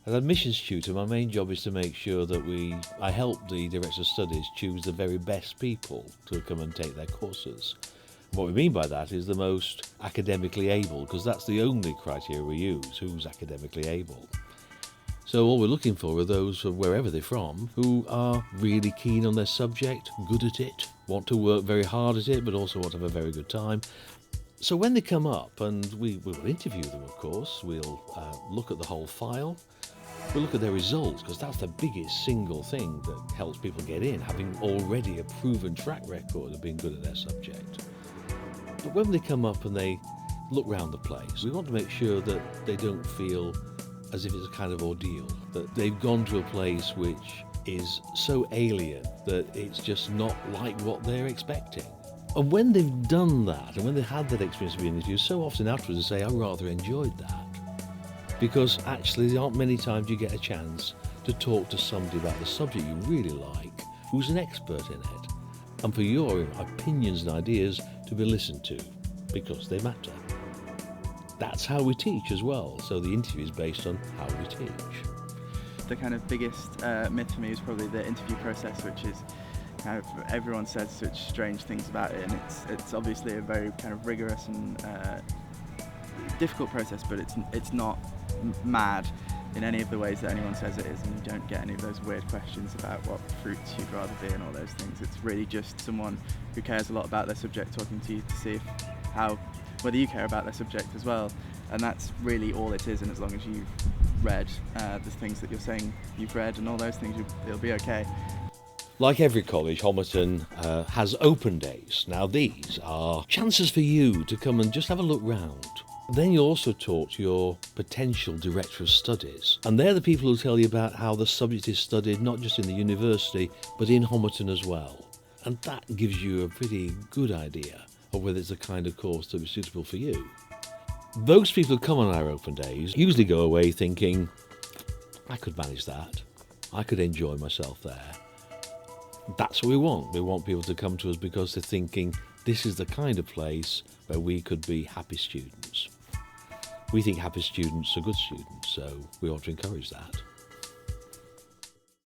As admissions tutor, my main job is to make sure that I help the Director of Studies choose the very best people to come and take their courses. What we mean by that is the most academically able, because that's the only criteria we use, who's academically able. So all we're looking for are those from wherever they're from who are really keen on their subject, good at it, want to work very hard at it, but also want to have a very good time. So when they come up, and we will interview them, of course, we'll look at the whole file, we'll look at their results, because that's the biggest single thing that helps people get in, having already a proven track record of being good at their subject. But when they come up and they look round the place, we want to make sure that they don't feel as if it's a kind of ordeal, that they've gone to a place which is so alien that it's just not like what they're expecting. And when they've done that, and when they've had that experience of being interviewed, so often afterwards they say, I rather enjoyed that. Because actually there aren't many times you get a chance to talk to somebody about the subject you really like, who's an expert in it, and for your opinions and ideas to be listened to, because they matter. That's how we teach as well, so the interview is based on how we teach. The kind of biggest myth for me is probably the interview process, which is kind of, everyone says such strange things about it, and it's obviously a very kind of rigorous and difficult process, but it's not mad in any of the ways that anyone says it is, and you don't get any of those weird questions about what fruits you'd rather be and all those things. It's really just someone who cares a lot about their subject talking to you to see whether you care about their subject as well, and that's really all it is. And as long as you've read the things that you're saying you've read and all those things, it'll be okay. Like every college, Homerton has open days. Now these are chances for you to come and just have a look round. Then you also talk to your potential Director of Studies, and they're the people who tell you about how the subject is studied not just in the university but in Homerton as well. And that gives you a pretty good idea of whether it's the kind of course that is suitable for you. Those people who come on our open days usually go away thinking, I could manage that, I could enjoy myself there. That's what we want. We want people to come to us because they're thinking this is the kind of place where we could be happy students. We think happy students are good students, so we want to encourage that.